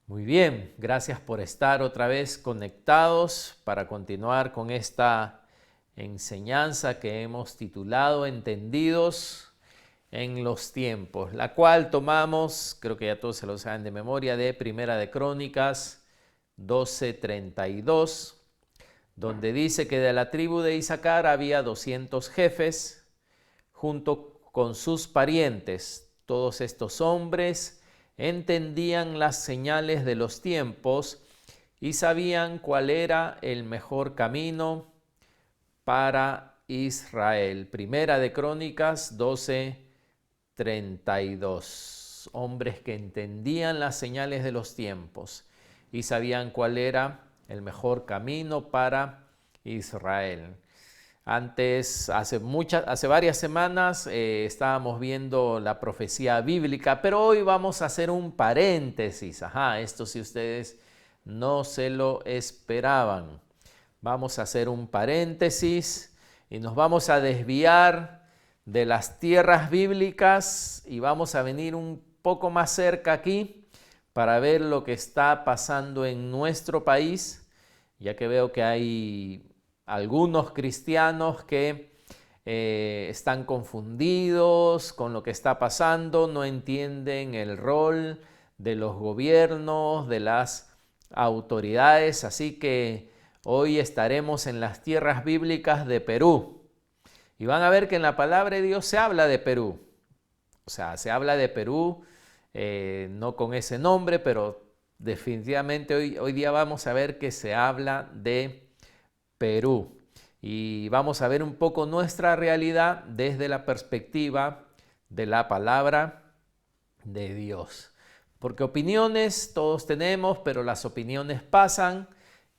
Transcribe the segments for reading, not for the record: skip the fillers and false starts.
Muy bien, gracias por estar otra vez conectados para continuar con esta enseñanza que hemos titulado Entendidos en los tiempos, la cual tomamos, creo que ya todos se lo saben de memoria, de Primera de Crónicas 12:32, donde dice que de la tribu de Isaacar había 200 jefes junto con sus parientes. Todos estos hombres entendían las señales de los tiempos y sabían cuál era el mejor camino para Israel. Primera de Crónicas 12:32. Hombres que entendían las señales de los tiempos y sabían cuál era el mejor camino para Israel. Hace varias semanas estábamos viendo la profecía bíblica, pero hoy vamos a hacer un paréntesis. Esto si ustedes no se lo esperaban. Vamos a hacer un paréntesis y nos vamos a desviar de las tierras bíblicas y vamos a venir un poco más cerca aquí para ver lo que está pasando en nuestro país, ya que veo que hay algunos cristianos que están confundidos con lo que está pasando, no entienden el rol de los gobiernos, de las autoridades, así que hoy estaremos en las tierras bíblicas de Perú. Y van a ver que en la palabra de Dios se habla de Perú. O sea, se habla de Perú, no con ese nombre, pero definitivamente hoy día vamos a ver que se habla de Perú. Y vamos a ver un poco nuestra realidad desde la perspectiva de la palabra de Dios. Porque opiniones todos tenemos, pero las opiniones pasan,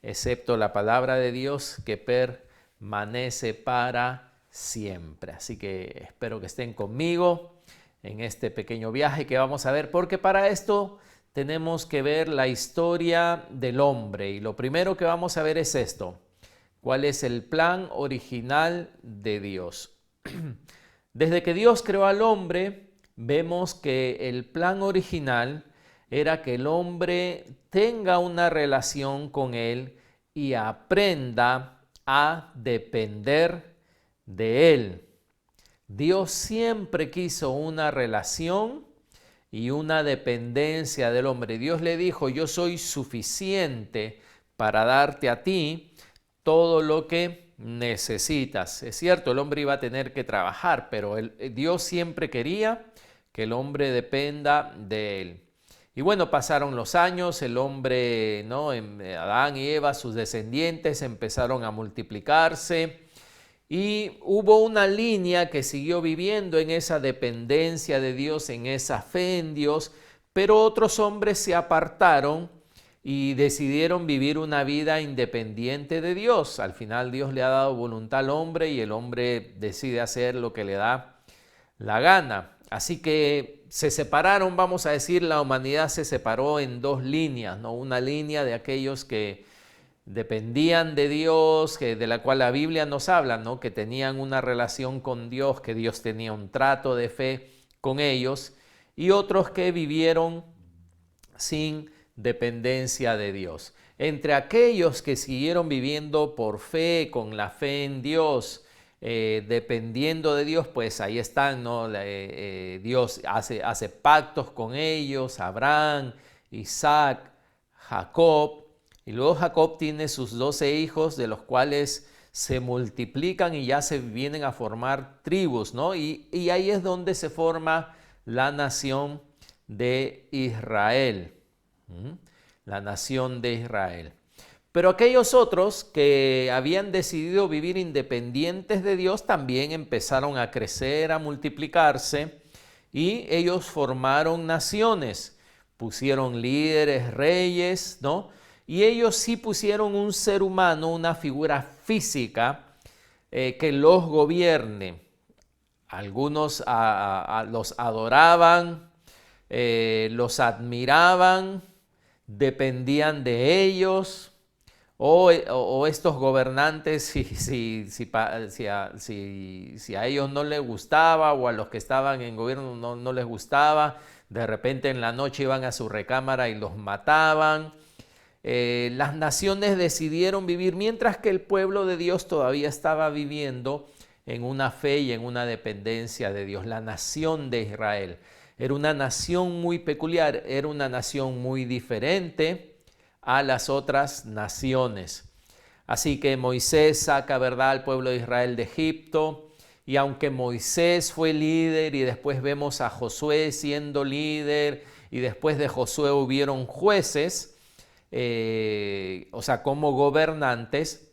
excepto la palabra de Dios que permanece para siempre. Así que espero que estén conmigo en este pequeño viaje que vamos a ver, porque para esto tenemos que ver la historia del hombre. Y lo primero que vamos a ver es esto: ¿cuál es el plan original de Dios? Desde que Dios creó al hombre, vemos que el plan original era que el hombre tenga una relación con Él y aprenda a depender de Él. Dios siempre quiso una relación y una dependencia del hombre. Dios le dijo: yo soy suficiente para darte a ti todo lo que necesitas. Es cierto, el hombre iba a tener que trabajar, pero Dios siempre quería que el hombre dependa de él. Y bueno, pasaron los años, el hombre, ¿no? Adán y Eva, sus descendientes, empezaron a multiplicarse y hubo una línea que siguió viviendo en esa dependencia de Dios, en esa fe en Dios, pero otros hombres se apartaron y decidieron vivir una vida independiente de Dios. Al final Dios le ha dado voluntad al hombre y el hombre decide hacer lo que le da la gana. Así que se separaron, vamos a decir, la humanidad se separó en dos líneas, ¿no? Una línea de aquellos que dependían de Dios, de la cual la Biblia nos habla, ¿no? Que tenían una relación con Dios, que Dios tenía un trato de fe con ellos, y otros que vivieron sin dependencia de Dios. Entre aquellos que siguieron viviendo por fe, con la fe en Dios, dependiendo de Dios, pues ahí están, ¿no? Dios hace pactos con ellos, Abraham, Isaac, Jacob, y luego Jacob tiene sus 12 hijos, de los cuales se multiplican y ya se vienen a formar tribus, ¿no? Y ahí es donde se forma la nación de Israel. La nación de Israel. Pero aquellos otros que habían decidido vivir independientes de Dios también empezaron a crecer, a multiplicarse, y ellos formaron naciones, pusieron líderes, reyes, ¿no? Y ellos sí pusieron un ser humano, una figura física que los gobierne. Algunos los adoraban, los admiraban, dependían de ellos, o estos gobernantes, si a ellos no les gustaba, o a los que estaban en gobierno no les gustaba, De repente en la noche iban a su recámara y los mataban. Las naciones decidieron vivir mientras que el pueblo de Dios todavía estaba viviendo en una fe y en una dependencia de Dios. La nación de Israel era una nación muy peculiar, era una nación muy diferente a las otras naciones. Así que Moisés saca, ¿verdad?, al pueblo de Israel de Egipto. Y aunque Moisés fue líder y después vemos a Josué siendo líder y después de Josué hubieron jueces, o sea, como gobernantes,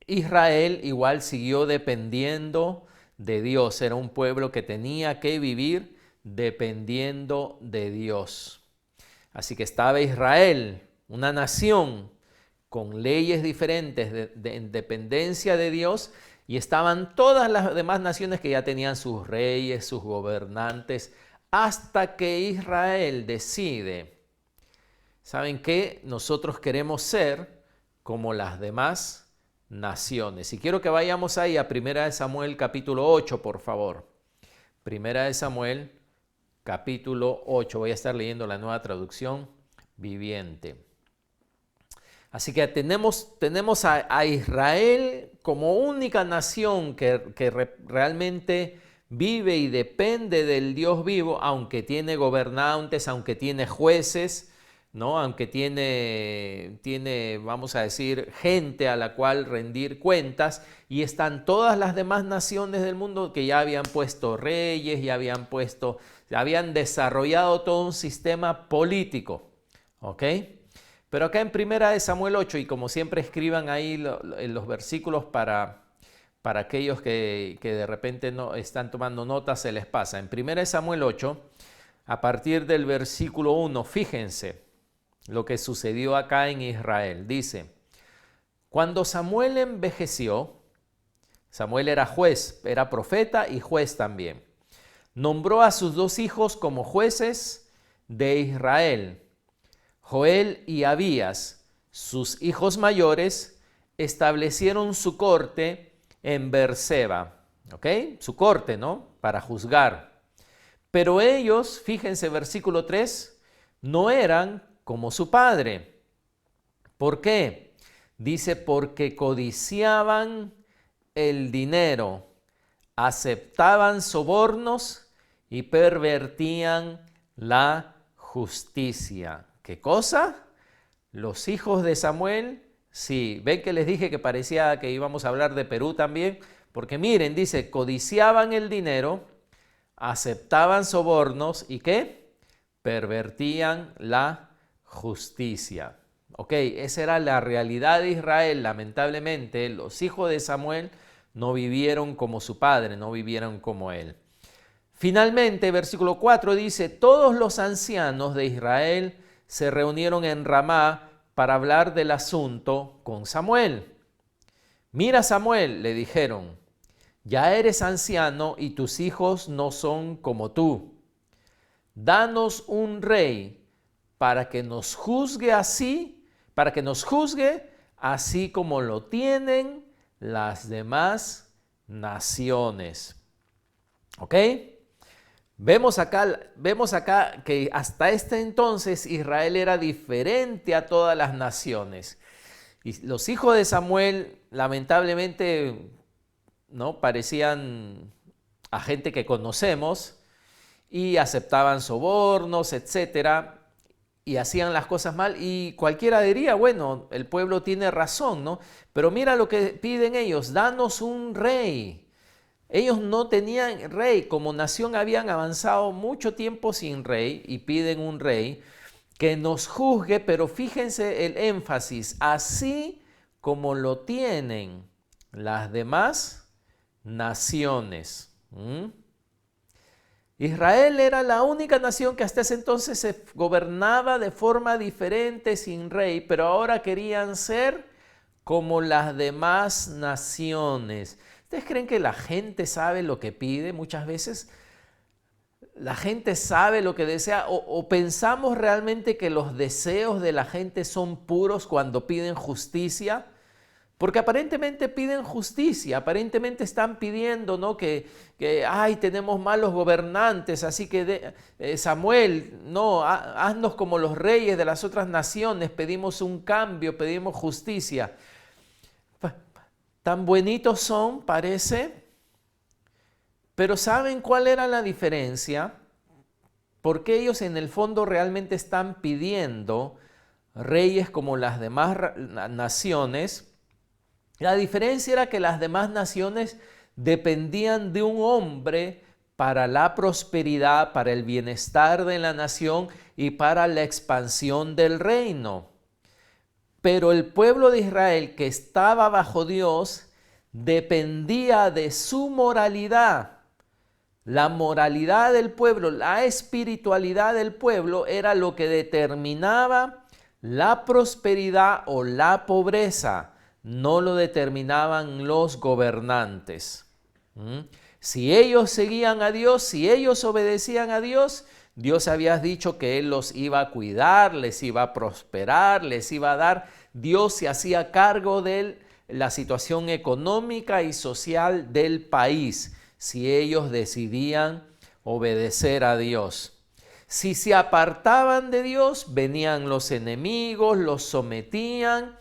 Israel igual siguió dependiendo de Dios. Era un pueblo que tenía que vivir dependiendo de Dios. Así que estaba Israel, una nación con leyes diferentes en dependencia de Dios, y estaban todas las demás naciones que ya tenían sus reyes, sus gobernantes, hasta que Israel decide, ¿saben qué? Nosotros queremos ser como las demás naciones. Y quiero que vayamos ahí a 1 Samuel capítulo 8, por favor. 1 Samuel capítulo 8. Voy a estar leyendo la Nueva Traducción Viviente. Así que tenemos a Israel como única nación que realmente vive y depende del Dios vivo, aunque tiene gobernantes, aunque tiene jueces, ¿no? Aunque tiene, vamos a decir, gente a la cual rendir cuentas, y están todas las demás naciones del mundo que ya habían puesto reyes, ya habían desarrollado todo un sistema político, ¿ok? Pero acá en 1 Samuel 8, y como siempre escriban ahí los versículos para aquellos que de repente no están tomando notas, se les pasa. En 1 Samuel 8, a partir del versículo 1, fíjense lo que sucedió acá en Israel. Dice, cuando Samuel envejeció, Samuel era juez, era profeta y juez también. Nombró a sus 2 hijos como jueces de Israel. Joel y Abías, sus hijos mayores, establecieron su corte en Beerseba, ¿ok? Su corte, ¿no? Para juzgar. Pero ellos, fíjense, versículo 3, no eran como su padre. ¿Por qué? Dice, porque codiciaban el dinero, aceptaban sobornos y pervertían la justicia. ¿Qué cosa? Los hijos de Samuel, sí, ven que les dije que parecía que íbamos a hablar de Perú también, porque miren, dice, codiciaban el dinero, aceptaban sobornos y ¿qué? Pervertían la justicia. Ok, esa era la realidad de Israel. Lamentablemente, los hijos de Samuel no vivieron como su padre, no vivieron como él. Finalmente, versículo 4 dice, todos los ancianos de Israel se reunieron en Ramá para hablar del asunto con Samuel. Mira, Samuel, le dijeron, ya eres anciano y tus hijos no son como tú. Danos un rey para que nos juzgue así como lo tienen las demás naciones. ¿Ok? Vemos acá que hasta este entonces Israel era diferente a todas las naciones. Y los hijos de Samuel, lamentablemente, ¿no? Parecían a gente que conocemos y aceptaban sobornos, etcétera, y hacían las cosas mal. Y cualquiera diría, bueno, el pueblo tiene razón, ¿no? Pero mira lo que piden ellos, danos un rey. Ellos no tenían rey, como nación habían avanzado mucho tiempo sin rey y piden un rey que nos juzgue, pero fíjense el énfasis, así como lo tienen las demás naciones. Israel era la única nación que hasta ese entonces se gobernaba de forma diferente sin rey, pero ahora querían ser como las demás naciones. ¿Ustedes creen que la gente sabe lo que pide? Muchas veces la gente sabe lo que desea, o pensamos realmente que los deseos de la gente son puros cuando piden justicia. Porque aparentemente piden justicia, aparentemente están pidiendo, ¿no? Ay, tenemos malos gobernantes, así que Samuel, no, haznos como los reyes de las otras naciones, pedimos un cambio, pedimos justicia. Tan bonitos son, parece, pero ¿saben cuál era la diferencia? Porque ellos en el fondo realmente están pidiendo reyes como las demás naciones. La diferencia era que las demás naciones dependían de un hombre para la prosperidad, para el bienestar de la nación y para la expansión del reino. Pero el pueblo de Israel, que estaba bajo Dios, dependía de su moralidad. La moralidad del pueblo, la espiritualidad del pueblo era lo que determinaba la prosperidad o la pobreza. No lo determinaban los gobernantes. Si ellos seguían a Dios, si ellos obedecían a Dios, Dios había dicho que Él los iba a cuidar, les iba a prosperar, les iba a dar. Dios se hacía cargo de la situación económica y social del país, si ellos decidían obedecer a Dios. Si se apartaban de Dios, venían los enemigos, los sometían.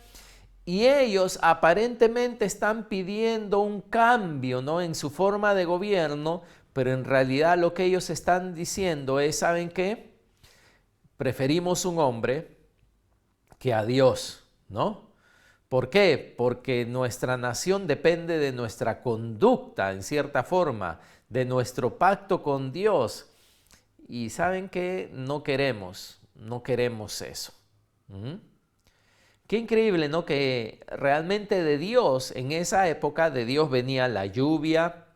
Y ellos aparentemente están pidiendo un cambio, ¿no?, en su forma de gobierno, pero en realidad lo que ellos están diciendo es, ¿saben qué? Preferimos un hombre que a Dios, ¿no? ¿Por qué? Porque nuestra nación depende de nuestra conducta, en cierta forma, de nuestro pacto con Dios. Y ¿saben qué? No queremos eso. Qué increíble, ¿no? Que realmente de Dios, en esa época, de Dios venía la lluvia,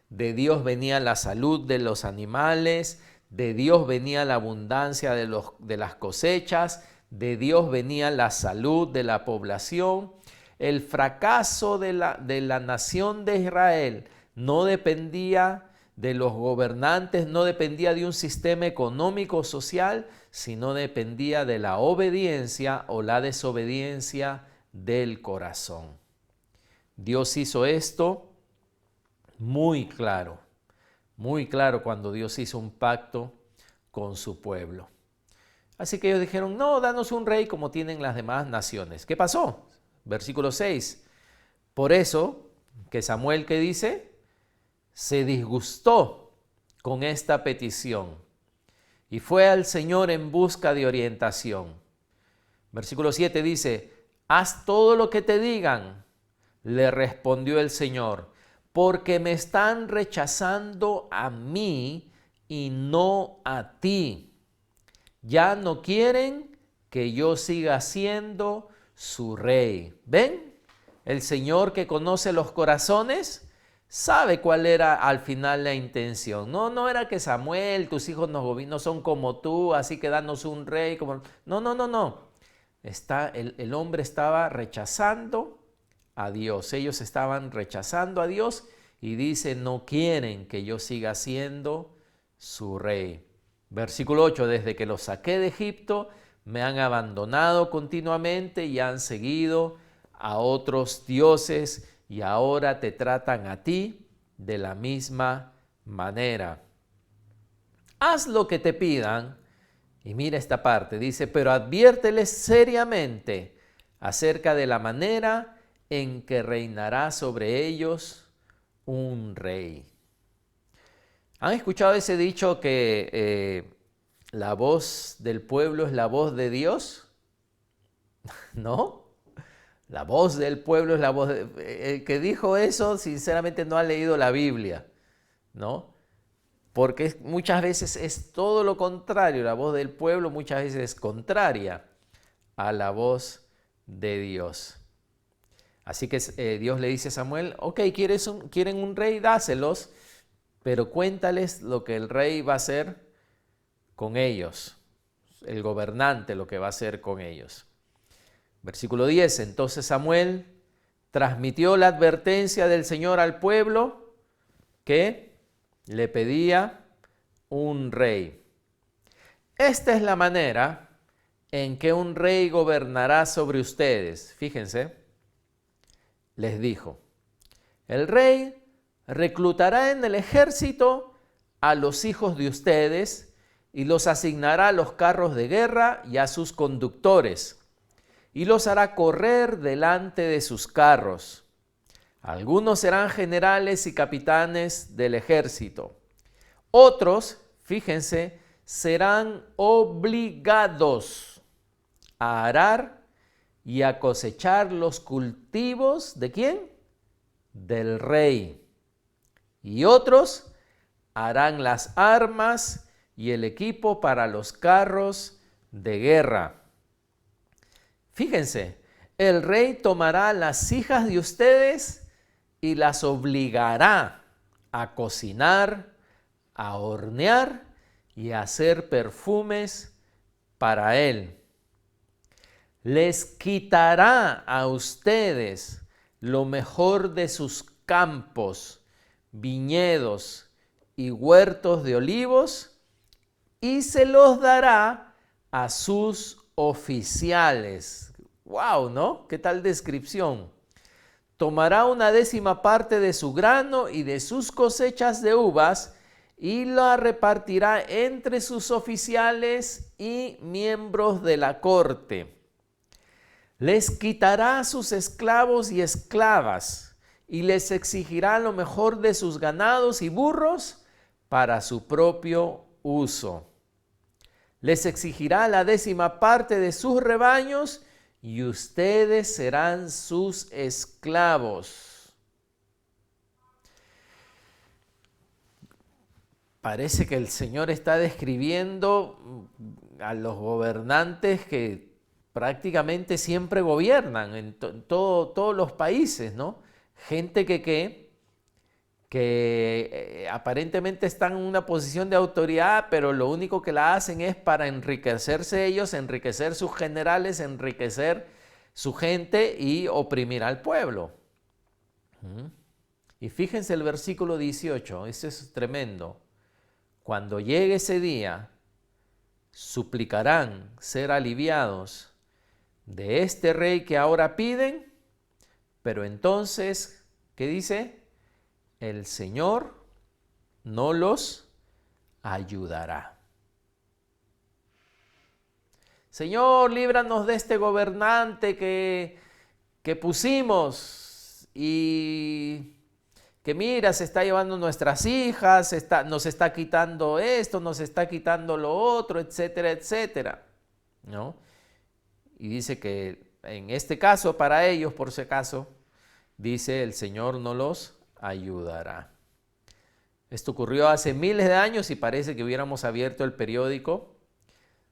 de Dios venía la salud de los animales, de Dios venía la abundancia de las cosechas, de Dios venía la salud de la población. El fracaso de la nación de Israel no dependía de los gobernantes, no dependía de un sistema económico social, sino dependía de la obediencia o la desobediencia del corazón. Dios hizo esto muy claro cuando Dios hizo un pacto con su pueblo. Así que ellos dijeron, no, danos un rey como tienen las demás naciones. ¿Qué pasó? Versículo 6. Por eso, que Samuel, ¿qué dice? Se disgustó con esta petición y fue al Señor en busca de orientación. Versículo 7 dice, haz todo lo que te digan, le respondió el Señor, porque me están rechazando a mí y no a ti. Ya no quieren que yo siga siendo su rey. ¿Ven? El Señor, que conoce los corazones, sabe cuál era al final la intención. No era que Samuel, tus hijos no son como tú, así que danos un rey. No. El hombre estaba rechazando a Dios. Ellos estaban rechazando a Dios y dice, no quieren que yo siga siendo su rey. Versículo 8, desde que los saqué de Egipto, me han abandonado continuamente y han seguido a otros dioses y ahora te tratan a ti de la misma manera. Haz lo que te pidan. Y mira esta parte, dice, pero adviérteles seriamente acerca de la manera en que reinará sobre ellos un rey. ¿Han escuchado ese dicho que la voz del pueblo es la voz de Dios? ¿No? La voz del pueblo es la voz el que dijo eso, sinceramente no ha leído la Biblia, ¿no? Porque muchas veces es todo lo contrario. La voz del pueblo muchas veces es contraria a la voz de Dios. Así que Dios le dice a Samuel, ok, ¿quieren un rey? Dáselos, pero cuéntales lo que el rey va a hacer con ellos, el gobernante lo que va a hacer con ellos. Versículo 10, entonces Samuel transmitió la advertencia del Señor al pueblo que le pedía un rey. Esta es la manera en que un rey gobernará sobre ustedes. Fíjense, les dijo: el rey reclutará en el ejército a los hijos de ustedes y los asignará a los carros de guerra y a sus conductores, y los hará correr delante de sus carros. Algunos serán generales y capitanes del ejército. Otros, fíjense, serán obligados a arar y a cosechar los cultivos, ¿de quién? Del rey. Y otros harán las armas y el equipo para los carros de guerra. Fíjense, el rey tomará las hijas de ustedes y las obligará a cocinar, a hornear y a hacer perfumes para él. Les quitará a ustedes lo mejor de sus campos, viñedos y huertos de olivos y se los dará a sus oficiales. ¡Wow! ¿No? ¿Qué tal descripción? Tomará una 10ª parte de su grano y de sus cosechas de uvas y la repartirá entre sus oficiales y miembros de la corte. Les quitará a sus esclavos y esclavas y les exigirá lo mejor de sus ganados y burros para su propio uso. Les exigirá la 10ª parte de sus rebaños y ustedes serán sus esclavos. Parece que el Señor está describiendo a los gobernantes que prácticamente siempre gobiernan en todos los países, ¿no? Gente que aparentemente están en una posición de autoridad, pero lo único que la hacen es para enriquecerse ellos, enriquecer sus generales, enriquecer su gente y oprimir al pueblo. Y fíjense el versículo 18, ese es tremendo. Cuando llegue ese día, suplicarán ser aliviados de este rey que ahora piden, pero entonces, ¿qué dice? El Señor no los ayudará. Señor, líbranos de este gobernante que pusimos y que mira, se está llevando nuestras hijas, nos está quitando esto, nos está quitando lo otro, etcétera, etcétera, ¿no? Y dice que en este caso, para ellos, por si acaso, dice el Señor no los ayudará. Esto ocurrió hace miles de años y parece que hubiéramos abierto el periódico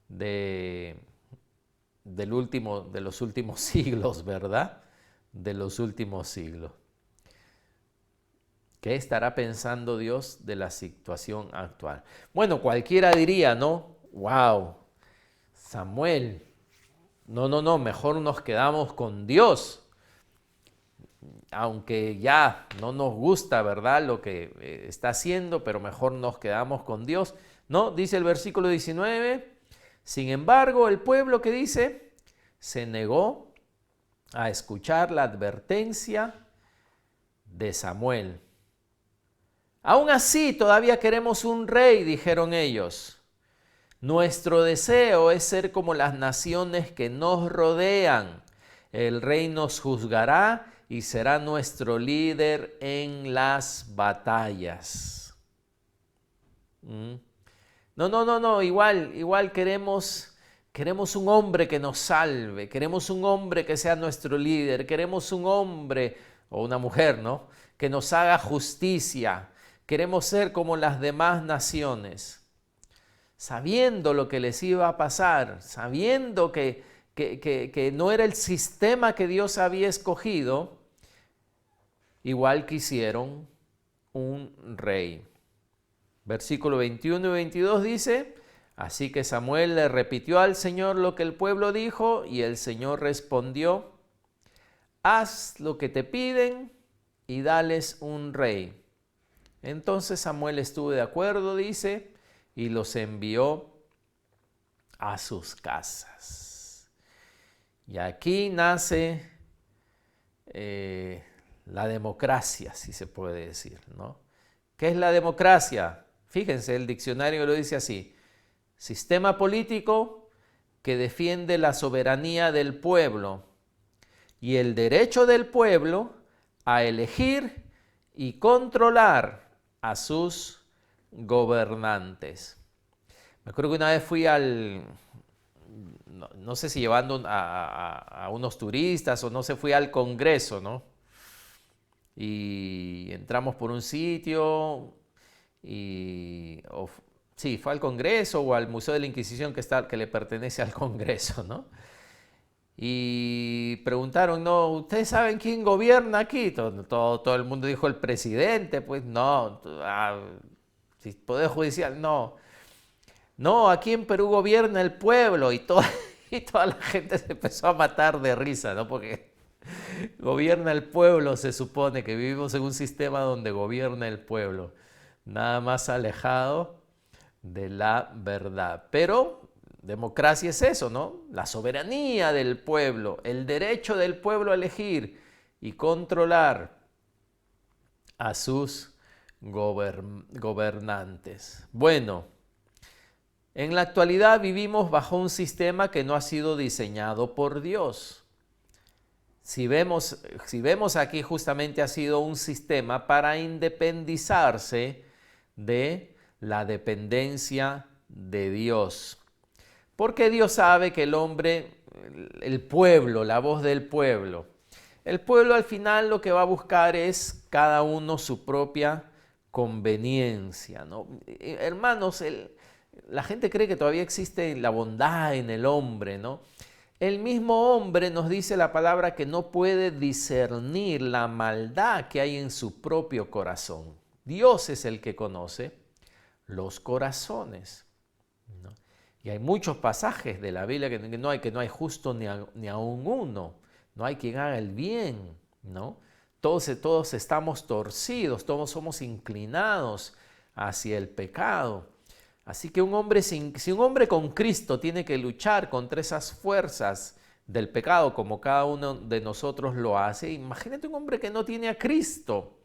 de los últimos siglos, ¿verdad? De los últimos siglos. ¿Qué estará pensando Dios de la situación actual? Bueno, cualquiera diría, ¿no? ¡Wow! Samuel, no, mejor nos quedamos con Dios. Aunque ya no nos gusta, ¿verdad?, lo que está haciendo, pero mejor nos quedamos con Dios. No, dice el versículo 19, sin embargo, el pueblo, que dice, se negó a escuchar la advertencia de Samuel. Aún así, todavía queremos un rey, dijeron ellos. Nuestro deseo es ser como las naciones que nos rodean. El rey nos juzgará y será nuestro líder en las batallas. No, igual queremos un hombre que nos salve, queremos un hombre que sea nuestro líder, queremos un hombre o una mujer, ¿no?, que nos haga justicia. Queremos ser como las demás naciones, sabiendo lo que les iba a pasar, sabiendo que no era el sistema que Dios había escogido. Igual quisieron un rey. Versículo 21 y 22 dice, así que Samuel le repitió al Señor lo que el pueblo dijo y el Señor respondió, haz lo que te piden y dales un rey. Entonces Samuel estuvo de acuerdo, dice, y los envió a sus casas. Y aquí nace la democracia, si se puede decir, ¿no? ¿Qué es la democracia? Fíjense, el diccionario lo dice así: sistema político que defiende la soberanía del pueblo y el derecho del pueblo a elegir y controlar a sus gobernantes. Me acuerdo que una vez fui no sé si llevando a unos turistas o no sé, fui al Congreso, ¿no? Y entramos por un sitio sí, fue al Congreso o al Museo de la Inquisición que le pertenece al Congreso, ¿no? Y preguntaron, no, ¿ustedes saben quién gobierna aquí? Todo el mundo dijo el presidente, pues no, Poder Judicial, no. No, aquí en Perú gobierna el pueblo y toda la gente se empezó a matar de risa, ¿no? Porque gobierna el pueblo, se supone que vivimos en un sistema donde gobierna el pueblo, nada más alejado de la verdad. Pero democracia es eso, ¿no? La soberanía del pueblo, el derecho del pueblo a elegir y controlar a sus gobernantes. Bueno, en la actualidad vivimos bajo un sistema que no ha sido diseñado por Dios. Si vemos aquí, justamente ha sido un sistema para independizarse de la dependencia de Dios. Porque Dios sabe que el hombre, el pueblo, la voz del pueblo, el pueblo al final lo que va a buscar es cada uno su propia conveniencia, ¿no? Hermanos, la gente cree que todavía existe la bondad en el hombre, ¿no? El mismo hombre nos dice la palabra que no puede discernir la maldad que hay en su propio corazón. Dios es el que conoce los corazones, ¿no? Y hay muchos pasajes de la Biblia que no hay justo ni aun uno. No hay quien haga el bien, ¿no? Todos estamos torcidos, todos somos inclinados hacia el pecado. Así que si un hombre con Cristo tiene que luchar contra esas fuerzas del pecado como cada uno de nosotros lo hace, imagínate un hombre que no tiene a Cristo.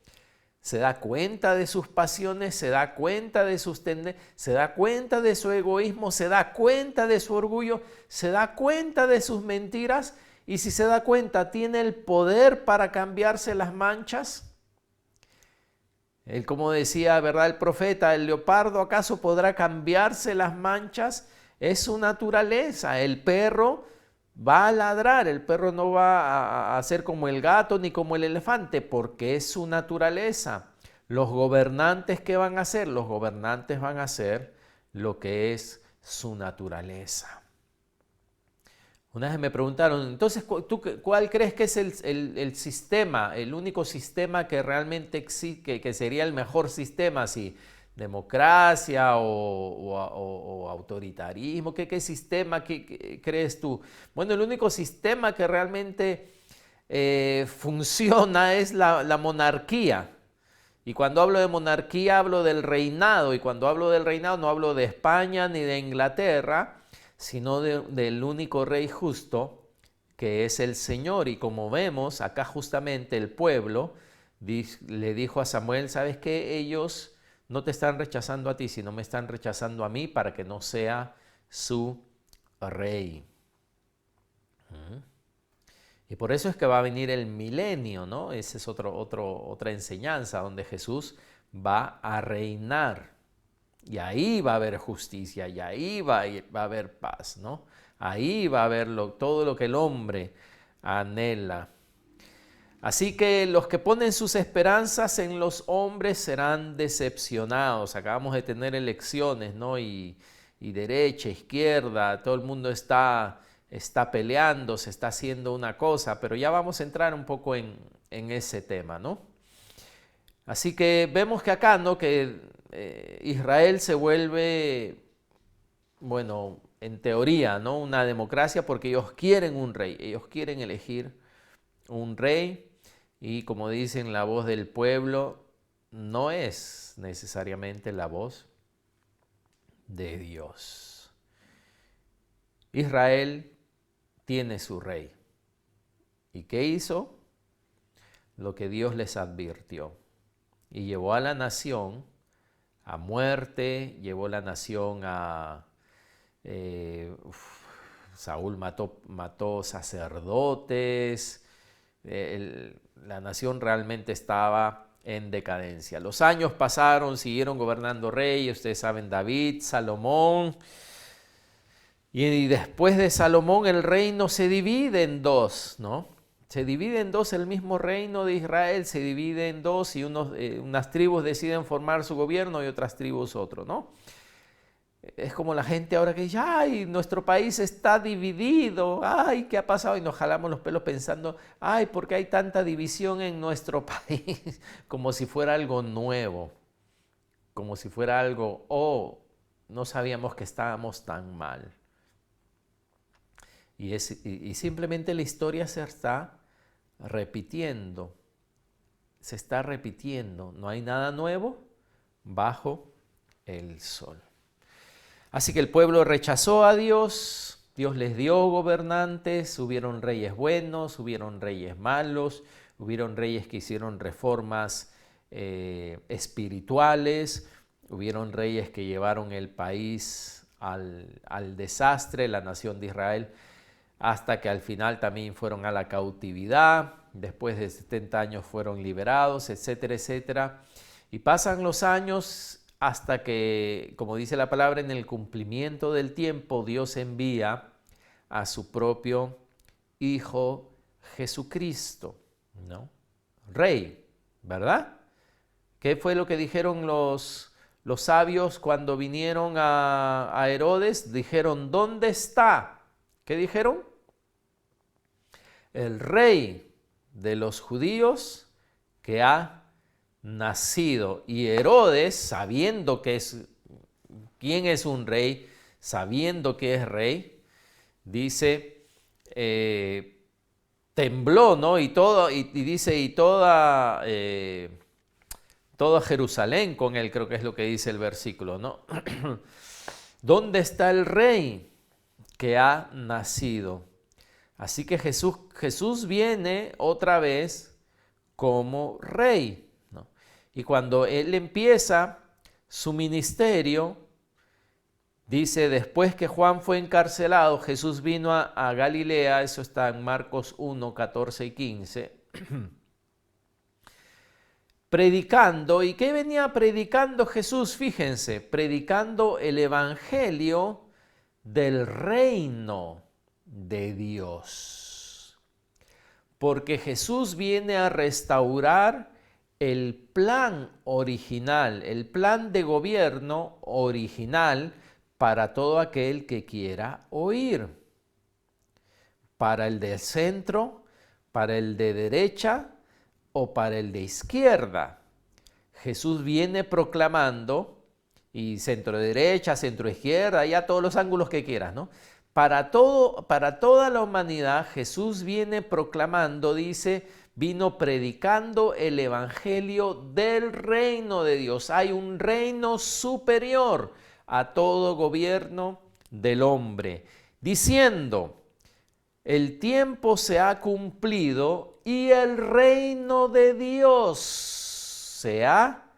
Se da cuenta de sus pasiones, se da cuenta de sus tendencias, se da cuenta de su egoísmo, se da cuenta de su orgullo, se da cuenta de sus mentiras, y si se da cuenta, ¿tiene el poder para cambiarse las manchas? Como decía, ¿verdad?, el profeta, ¿el leopardo acaso podrá cambiarse las manchas? Es su naturaleza. El perro va a ladrar, el perro no va a ser como el gato ni como el elefante, porque es su naturaleza. Los gobernantes, ¿qué van a hacer? Los gobernantes van a hacer lo que es su naturaleza. Una vez me preguntaron, entonces, ¿tú cuál crees que es el sistema, el único sistema que realmente existe, que sería el mejor sistema, si democracia o autoritarismo? ¿Qué sistema qué crees tú? Bueno, el único sistema que realmente funciona es la monarquía. Y cuando hablo de monarquía hablo del reinado, y cuando hablo del reinado no hablo de España ni de Inglaterra, sino del único rey justo, que es el Señor. Y como vemos acá, justamente el pueblo le dijo a Samuel, ¿sabes qué? Ellos no te están rechazando a ti, sino me están rechazando a mí para que no sea su rey. Y por eso es que va a venir el milenio, ¿no? Esa es otra enseñanza donde Jesús va a reinar. Y ahí va a haber justicia, y ahí va a haber paz, ¿no? Ahí va a haber todo lo que el hombre anhela. Así que los que ponen sus esperanzas en los hombres serán decepcionados. Acabamos de tener elecciones, ¿no? Y derecha, izquierda, todo el mundo está peleando, se está haciendo una cosa, pero ya vamos a entrar un poco en ese tema, ¿no? Así que vemos que acá, ¿no?, que Israel se vuelve, bueno, en teoría, ¿no?, una democracia, porque ellos quieren un rey, ellos quieren elegir un rey, y como dicen, la voz del pueblo no es necesariamente la voz de Dios. Israel tiene su rey. ¿Y qué hizo? lo que Dios les advirtió. Y llevó a la nación a muerte, llevó la nación a... Saúl mató sacerdotes, la nación realmente estaba en decadencia. Los años pasaron, siguieron gobernando reyes, ustedes saben, David, Salomón. Y después de Salomón el reino se divide en dos, ¿no? Se divide en dos, el mismo reino de Israel se divide en dos y unas tribus deciden formar su gobierno y otras tribus otro, ¿no? Es como la gente ahora que dice, ay, nuestro país está dividido, ay, ¿qué ha pasado? Y nos jalamos los pelos pensando, ay, ¿por qué hay tanta división en nuestro país? Como si fuera algo nuevo, como si fuera algo, oh, no sabíamos que estábamos tan mal. Y simplemente la historia se está repitiendo, no hay nada nuevo bajo el sol. Así que el pueblo rechazó a Dios, Dios les dio gobernantes, hubieron reyes buenos, hubieron reyes malos, hubieron reyes que hicieron reformas espirituales, hubieron reyes que llevaron el país al desastre, la nación de Israel, hasta que al final también fueron a la cautividad, después de 70 años fueron liberados, etcétera, etcétera. Y pasan los años hasta que, como dice la palabra, en el cumplimiento del tiempo, Dios envía a su propio Hijo Jesucristo, ¿no? Rey, ¿verdad? ¿Qué fue lo que dijeron los sabios cuando vinieron a Herodes? Dijeron, ¿dónde está? ¿Qué dijeron? El rey de los judíos que ha nacido. Y Herodes, sabiendo quién es un rey, sabiendo que es rey, dice, tembló, ¿no? Y dice, y toda Jerusalén con él, creo que es lo que dice el versículo, ¿no? ¿Dónde está el rey que ha nacido? Así que Jesús viene otra vez como rey, ¿no? Y cuando él empieza su ministerio, dice, después que Juan fue encarcelado, Jesús vino a Galilea, eso está en Marcos 1, 14 y 15, predicando. ¿Y qué venía predicando Jesús? Fíjense, predicando el evangelio del reino de Dios. Porque Jesús viene a restaurar el plan original, el plan de gobierno original para todo aquel que quiera oír. Para el de centro, para el de derecha o para el de izquierda. Jesús viene proclamando, y centro derecha, centro izquierda, ya todos los ángulos que quieras, ¿no? Para toda la humanidad, Jesús viene proclamando, dice, vino predicando el evangelio del reino de Dios. Hay un reino superior a todo gobierno del hombre, diciendo, el tiempo se ha cumplido y el reino de Dios se ha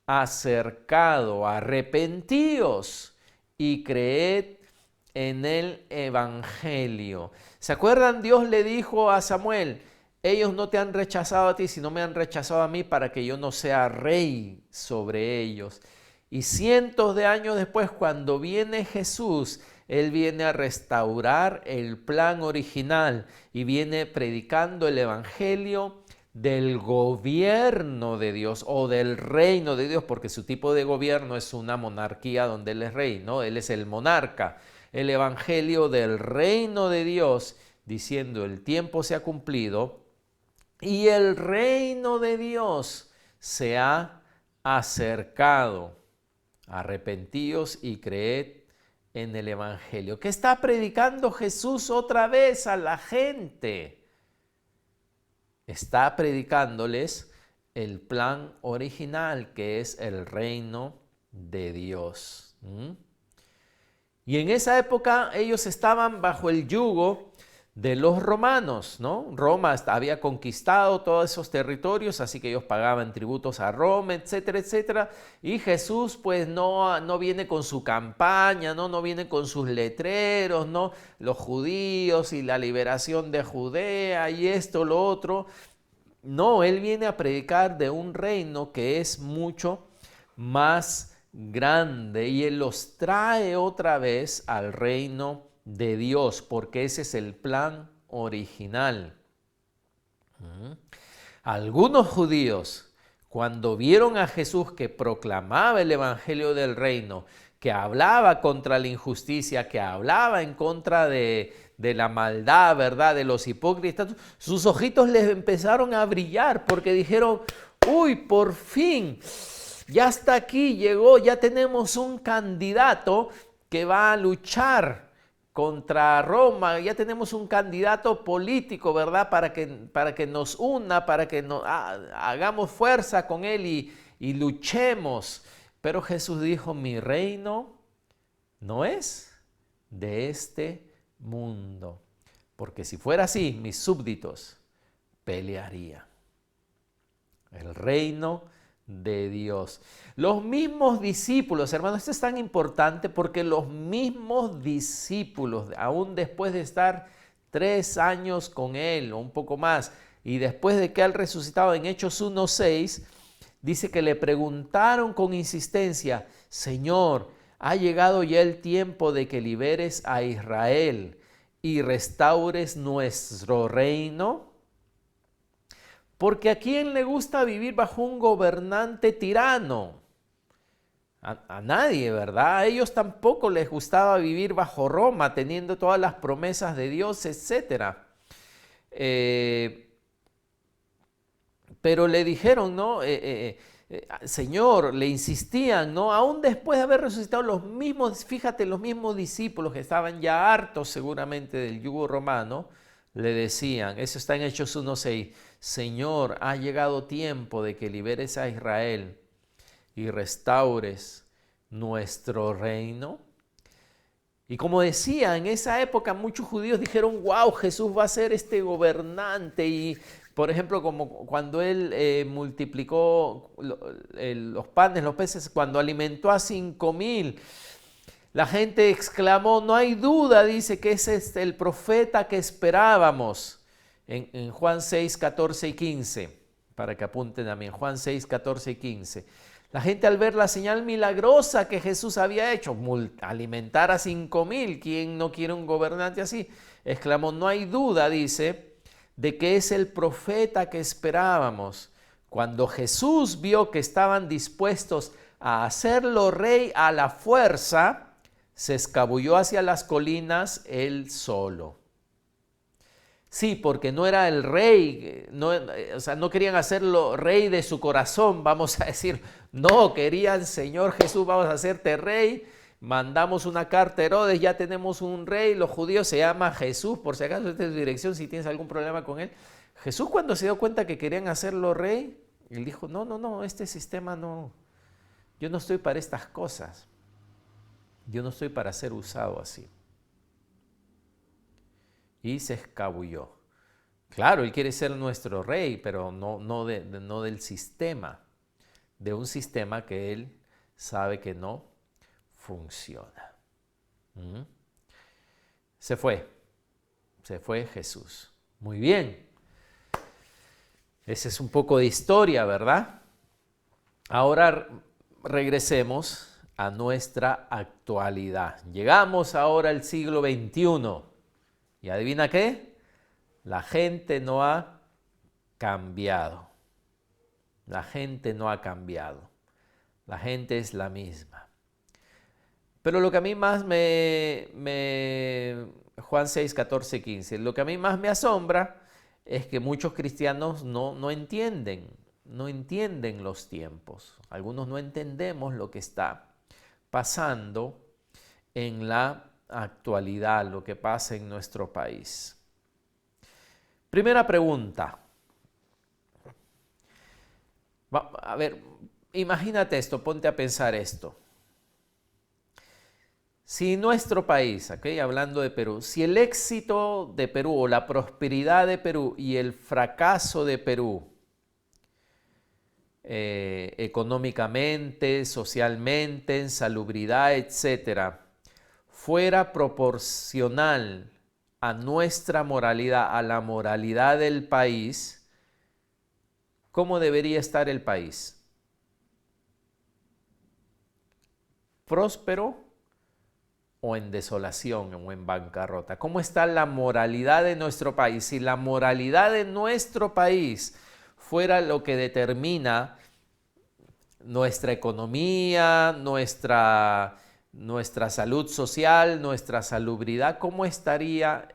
acercado. Arrepentíos y creed en el evangelio. ¿Se acuerdan? Dios le dijo a Samuel, ellos no te han rechazado a ti, sino me han rechazado a mí para que yo no sea rey sobre ellos. Y cientos de años después, cuando viene Jesús, Él viene a restaurar el plan original y viene predicando el evangelio del gobierno de Dios o del reino de Dios, porque su tipo de gobierno es una monarquía donde Él es rey, ¿no? Él es el monarca. El evangelio del reino de Dios, diciendo el tiempo se ha cumplido y el reino de Dios se ha acercado. Arrepentíos y creed en el evangelio. ¿Qué está predicando Jesús otra vez a la gente? Está predicándoles el plan original, que es el reino de Dios. Y en esa época ellos estaban bajo el yugo de los romanos, ¿no? Roma había conquistado todos esos territorios, así que ellos pagaban tributos a Roma, etcétera, etcétera. Y Jesús pues no viene con su campaña, no viene con sus letreros, ¿no? Los judíos y la liberación de Judea y esto, lo otro. No, Él viene a predicar de un reino que es mucho más grande y Él los trae otra vez al reino de Dios, porque ese es el plan original. Algunos judíos, cuando vieron a Jesús que proclamaba el evangelio del reino, que hablaba contra la injusticia, que hablaba en contra de la maldad, ¿verdad?, de los hipócritas, sus ojitos les empezaron a brillar porque dijeron, uy, por fin, ya está aquí, llegó, ya tenemos un candidato que va a luchar contra Roma, ya tenemos un candidato político, ¿verdad? Para que nos una, para que hagamos fuerza con él y luchemos. Pero Jesús dijo, mi reino no es de este mundo, porque si fuera así, mis súbditos pelearían. El reino de Dios. Los mismos discípulos, hermanos, esto es tan importante porque los mismos discípulos, aún después de estar 3 años con Él o un poco más, y después de que Él resucitado en Hechos 1:6, dice que le preguntaron con insistencia, Señor, ha llegado ya el tiempo de que liberes a Israel y restaures nuestro reino. Porque ¿a quién le gusta vivir bajo un gobernante tirano? A nadie, ¿verdad? A ellos tampoco les gustaba vivir bajo Roma, teniendo todas las promesas de Dios, etc. Pero le dijeron, ¿no? Señor, le insistían, ¿no? Aún después de haber resucitado los mismos, fíjate, los mismos discípulos que estaban ya hartos seguramente del yugo romano, le decían, eso está en Hechos 1:6, Señor, ha llegado tiempo de que liberes a Israel y restaures nuestro reino. Y como decía, en esa época muchos judíos dijeron, wow, Jesús va a ser este gobernante. Y por ejemplo, como cuando Él multiplicó los panes, los peces, cuando alimentó a 5,000, la gente exclamó, no hay duda, dice que ese es el profeta que esperábamos. En Juan 6, 14 y 15, para que apunten también, Juan 6, 14 y 15. La gente al ver la señal milagrosa que Jesús había hecho, alimentar a 5,000, ¿quién no quiere un gobernante así? Exclamó, no hay duda, dice, de que es el profeta que esperábamos. Cuando Jesús vio que estaban dispuestos a hacerlo rey a la fuerza, se escabulló hacia las colinas él solo. Sí, porque no era el rey, no querían hacerlo rey de su corazón, vamos a decir. No, querían, Señor Jesús, vamos a hacerte rey. Mandamos una carta a Herodes, ya tenemos un rey. Los judíos se llaman Jesús, por si acaso esta es su dirección, si tienes algún problema con él. Jesús cuando se dio cuenta que querían hacerlo rey, él dijo, no, este sistema no, yo no estoy para estas cosas. Yo no estoy para ser usado así. Y se escabulló. Claro, Él quiere ser nuestro rey, pero no del sistema, de un sistema que Él sabe que no funciona. Se fue Jesús. Muy bien. Ese es un poco de historia, ¿verdad? Ahora regresemos a nuestra actualidad. Llegamos ahora al siglo XXI. ¿Y adivina qué? La gente no ha cambiado. La gente no ha cambiado. La gente es la misma. Pero lo que a mí más Juan 6, 14, 15, lo que a mí más me asombra es que muchos cristianos no entienden los tiempos. Algunos no entendemos lo que está pasando en la actualidad, lo que pasa en nuestro país. Primera pregunta. A ver, imagínate esto, ponte a pensar esto. Si nuestro país, ¿okay? Hablando de Perú, si el éxito de Perú o la prosperidad de Perú y el fracaso de Perú económicamente, socialmente, en salubridad, etcétera, fuera proporcional a nuestra moralidad, a la moralidad del país, ¿cómo debería estar el país? ¿Próspero o en desolación o en bancarrota? ¿Cómo está la moralidad de nuestro país? Si la moralidad de nuestro país fuera lo que determina nuestra economía, nuestra salud social, nuestra salubridad, ¿cómo estaría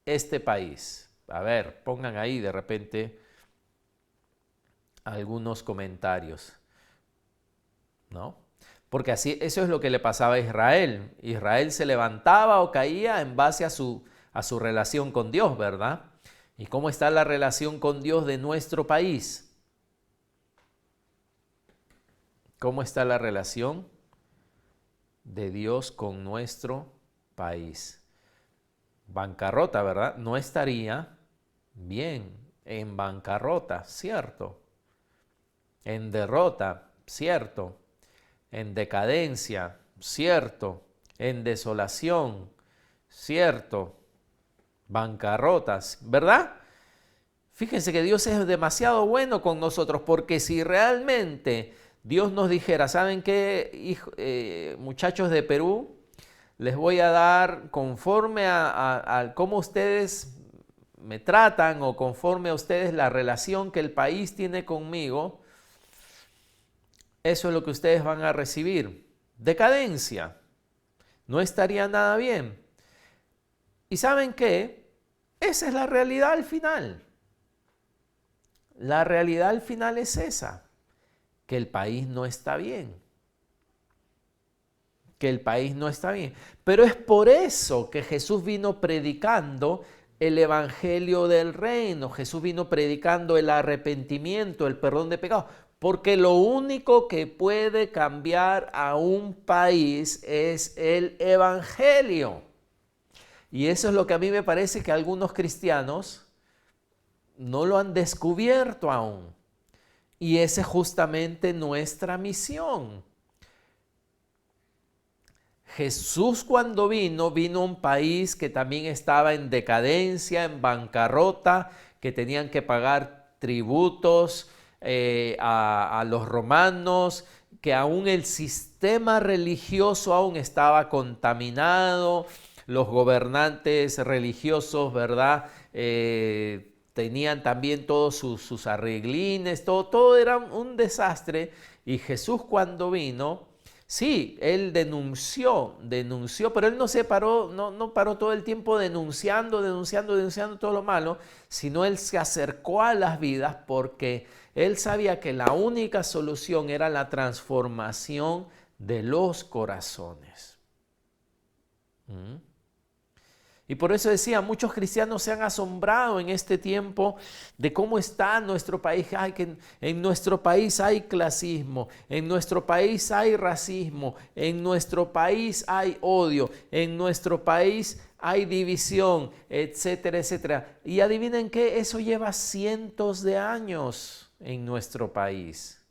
este país? A ver, pongan ahí de repente algunos comentarios, ¿no? Porque así, eso es lo que le pasaba a Israel. Israel se levantaba o caía en base a su relación con Dios, ¿verdad? ¿Y cómo está la relación con Dios de nuestro país? ¿Cómo está la relación de Dios con nuestro país? Bancarrota, ¿verdad? No estaría bien. En bancarrota, cierto. En derrota, cierto. En decadencia, cierto. En desolación, cierto. Bancarrotas, ¿verdad? Fíjense que Dios es demasiado bueno con nosotros, porque si realmente Dios nos dijera, ¿saben qué, muchachos de Perú? Les voy a dar conforme a cómo ustedes me tratan o conforme a ustedes la relación que el país tiene conmigo, eso es lo que ustedes van a recibir. Decadencia. No estaría nada bien. ¿Y saben qué? Esa es la realidad al final. La realidad al final es esa, que el país no está bien. Que el país no está bien. Pero es por eso que Jesús vino predicando el evangelio del reino. Jesús vino predicando el arrepentimiento, el perdón de pecados. Porque lo único que puede cambiar a un país es el evangelio. Y eso es lo que a mí me parece que algunos cristianos no lo han descubierto aún. Y esa es justamente nuestra misión. Jesús cuando vino a un país que también estaba en decadencia, en bancarrota, que tenían que pagar tributos a los romanos, que aún el sistema religioso aún estaba contaminado, los gobernantes religiosos, ¿verdad? Tenían también todos sus arreglines, todo era un desastre. Y Jesús cuando vino, sí, él denunció, pero él no se paró, no paró todo el tiempo denunciando todo lo malo, sino él se acercó a las vidas porque él sabía que la única solución era la transformación de los corazones. Y por eso decía, muchos cristianos se han asombrado en este tiempo de cómo está nuestro país. Ay, que en nuestro país hay clasismo, en nuestro país hay racismo, en nuestro país hay odio, en nuestro país hay división, etcétera, etcétera. Y adivinen qué, eso lleva cientos de años en nuestro país.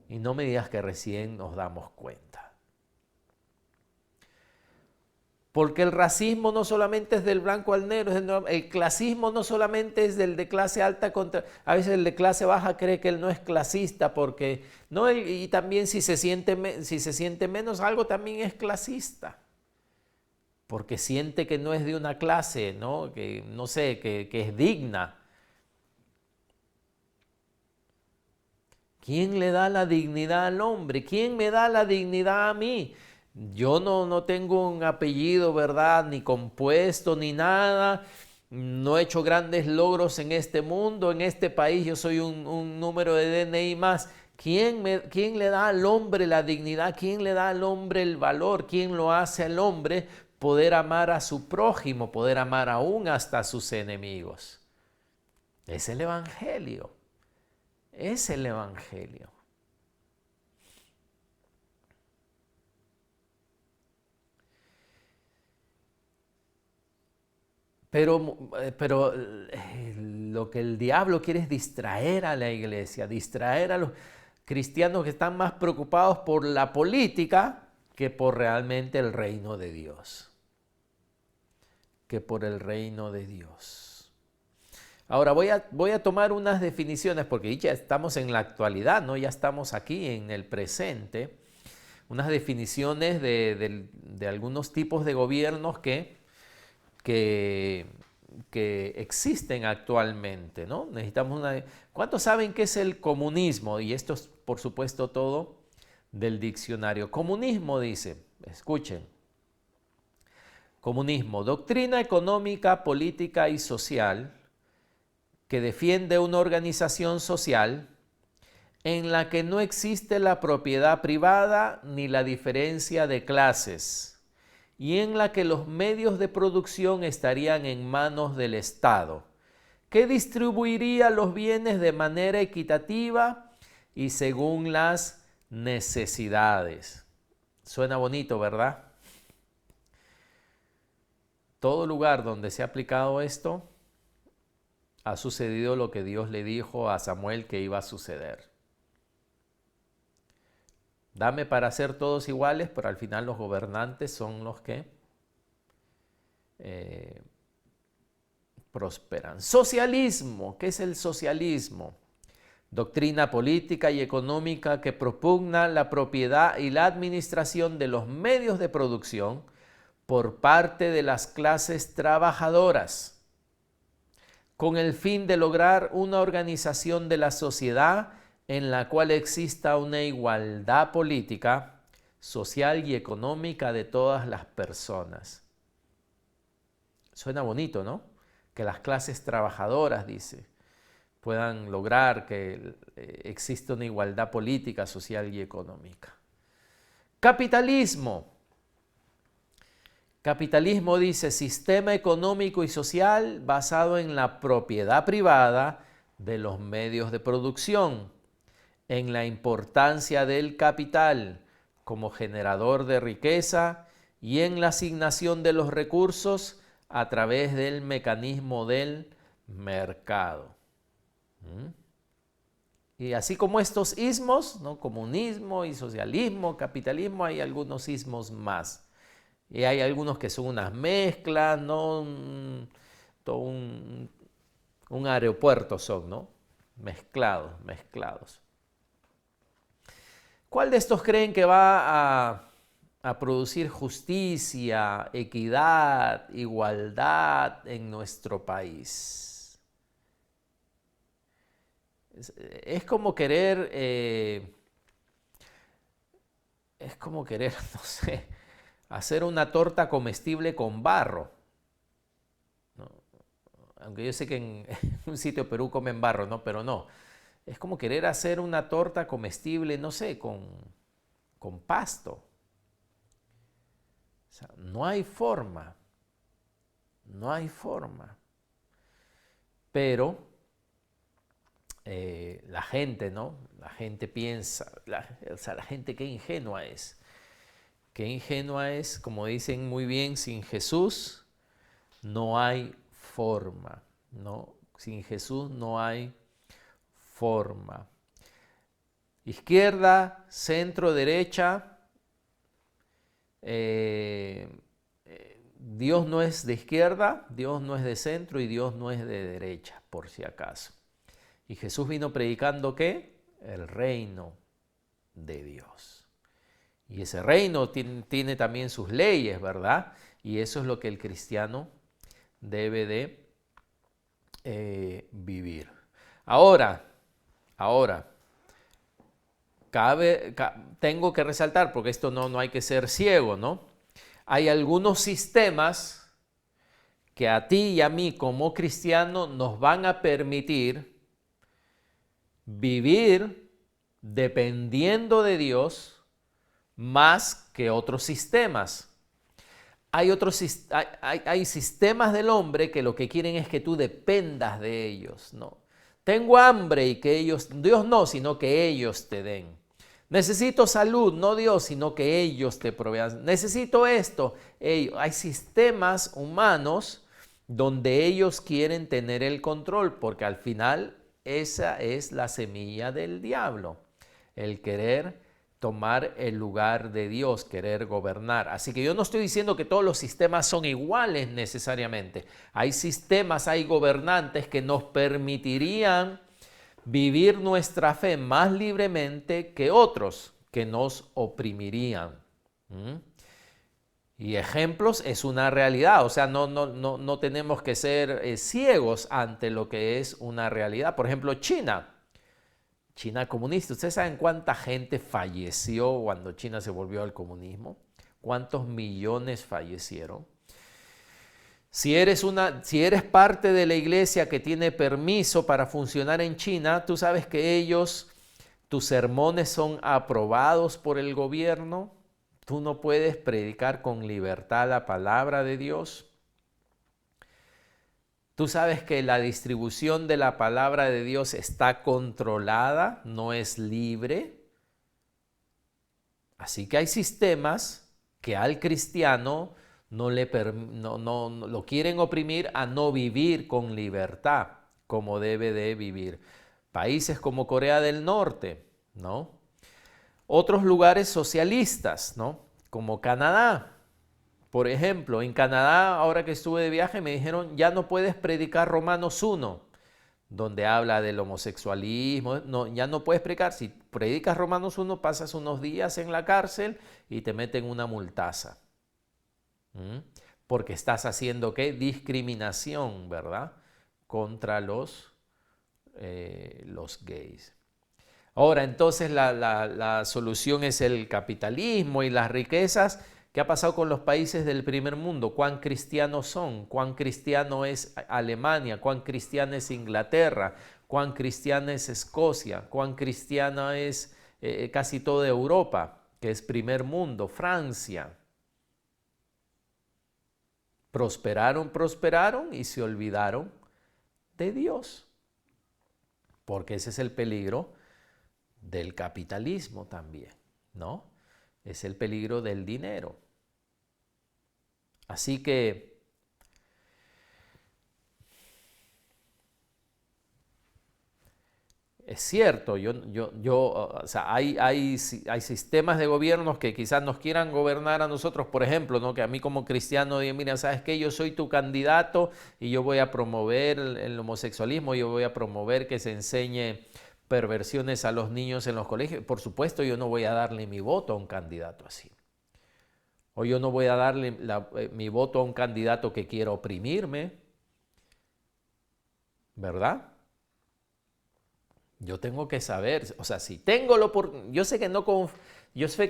Y no me digas que recién nos damos cuenta. Porque el racismo no solamente es del blanco al negro, el clasismo no solamente es del de clase alta contra... A veces el de clase baja cree que él no es clasista porque... ¿no? Y también si se siente menos algo también es clasista. Porque siente que no es de una clase, ¿no? Que no sé, que es digna. ¿Quién le da la dignidad al hombre? ¿Quién me da la dignidad a mí? Yo no tengo un apellido, ¿verdad? Ni compuesto, ni nada. No he hecho grandes logros en este mundo, en este país. Yo soy un número de DNI más. ¿Quién le da al hombre la dignidad? ¿Quién le da al hombre el valor? ¿Quién lo hace al hombre poder amar a su prójimo, poder amar aún hasta a sus enemigos? Es el Evangelio. Es el Evangelio. Lo que el diablo quiere es distraer a la iglesia, distraer a los cristianos que están más preocupados por la política que por realmente el reino de Dios. Que por el reino de Dios. Ahora voy a tomar unas definiciones porque ya estamos en la actualidad, ¿no? Ya estamos aquí en el presente. Unas definiciones de algunos tipos de gobiernos que existen actualmente, ¿no? Necesitamos una... ¿Cuántos saben qué es el comunismo? Y esto es, por supuesto, todo del diccionario. Comunismo dice, escuchen, comunismo, doctrina económica, política y social que defiende una organización social en la que no existe la propiedad privada ni la diferencia de clases y en la que los medios de producción estarían en manos del Estado, que distribuiría los bienes de manera equitativa y según las necesidades. Suena bonito, ¿verdad? Todo lugar donde se ha aplicado esto, ha sucedido lo que Dios le dijo a Samuel que iba a suceder. Dame para ser todos iguales, pero al final los gobernantes son los que prosperan. Socialismo, ¿qué es el socialismo? Doctrina política y económica que propugna la propiedad y la administración de los medios de producción por parte de las clases trabajadoras, con el fin de lograr una organización de la sociedad en la cual exista una igualdad política, social y económica de todas las personas. Suena bonito, ¿no? Que las clases trabajadoras, dice, puedan lograr que exista una igualdad política, social y económica. Capitalismo. Capitalismo dice sistema económico y social basado en la propiedad privada de los medios de producción, en la importancia del capital como generador de riqueza y en la asignación de los recursos a través del mecanismo del mercado. Y así como estos ismos, ¿no? Comunismo y socialismo, capitalismo, hay algunos ismos más. Y hay algunos que son unas mezclas, ¿no? Todo un aeropuerto son, ¿no? Mezclados. ¿Cuál de estos creen que va a producir justicia, equidad, igualdad en nuestro país? Es como querer, no sé, hacer una torta comestible con barro, ¿no? Aunque yo sé que en un sitio de Perú comen barro, ¿no? Pero no. Es como querer hacer una torta comestible, no sé, con pasto. O sea, no hay forma. Pero la gente, ¿no? La gente piensa, la gente qué ingenua es. Qué ingenua es, como dicen muy bien, sin Jesús no hay forma, ¿no? Sin Jesús no hay forma. Izquierda, centro, derecha. Dios no es de izquierda, Dios no es de centro y Dios no es de derecha, por si acaso. Y Jesús vino predicando ¿qué? El reino de Dios. Y ese reino tiene también sus leyes, ¿verdad? Y eso es lo que el cristiano debe de vivir. Ahora, tengo que resaltar, porque esto no hay que ser ciego, ¿no? Hay algunos sistemas que a ti y a mí como cristianos nos van a permitir vivir dependiendo de Dios más que otros sistemas. Hay sistemas del hombre que lo que quieren es que tú dependas de ellos, ¿no? Tengo hambre y que Dios no, sino que ellos te den. Necesito salud, no Dios, sino que ellos te provean. Necesito esto. Hay sistemas humanos donde ellos quieren tener el control, porque al final esa es la semilla del diablo, el querer tomar el lugar de Dios, querer gobernar. Así que yo no estoy diciendo que todos los sistemas son iguales necesariamente. Hay sistemas, hay gobernantes que nos permitirían vivir nuestra fe más libremente que otros que nos oprimirían. Y ejemplos es una realidad, o sea, no tenemos que ser ciegos ante lo que es una realidad. Por ejemplo, China comunista. ¿Ustedes saben cuánta gente falleció cuando China se volvió al comunismo? ¿Cuántos millones fallecieron? Si eres parte de la iglesia que tiene permiso para funcionar en China, tú sabes que tus sermones son aprobados por el gobierno. Tú no puedes predicar con libertad la palabra de Dios. Tú sabes que la distribución de la palabra de Dios está controlada, no es libre. Así que hay sistemas que al cristiano no lo quieren oprimir a no vivir con libertad como debe de vivir. Países como Corea del Norte, ¿no? Otros lugares socialistas, ¿no? Como Canadá. Por ejemplo, en Canadá, ahora que estuve de viaje, me dijeron, ya no puedes predicar Romanos 1, donde habla del homosexualismo. No, ya no puedes predicar. Si predicas Romanos 1, pasas unos días en la cárcel y te meten una multaza. Porque estás haciendo, ¿qué? Discriminación, ¿verdad? Contra los gays. Ahora, entonces la solución es el capitalismo y las riquezas. ¿Qué ha pasado con los países del primer mundo? ¿Cuán cristianos son? ¿Cuán cristiano es Alemania? ¿Cuán cristiana es Inglaterra? ¿Cuán cristiana es Escocia? ¿Cuán cristiana es casi toda Europa, que es primer mundo? Francia. Prosperaron y se olvidaron de Dios. Porque ese es el peligro del capitalismo también, ¿no? Es el peligro del dinero. Así que es cierto, o sea, hay sistemas de gobiernos que quizás nos quieran gobernar a nosotros, por ejemplo, ¿no? Que a mí como cristiano digan, mira, ¿sabes qué? Yo soy tu candidato y yo voy a promover el homosexualismo, yo voy a promover que se enseñe perversiones a los niños en los colegios. Por supuesto, yo no voy a darle mi voto a un candidato así. O yo no voy a darle mi voto a un candidato que quiera oprimirme, ¿verdad? Yo tengo que saber, o sea, si tengo yo sé que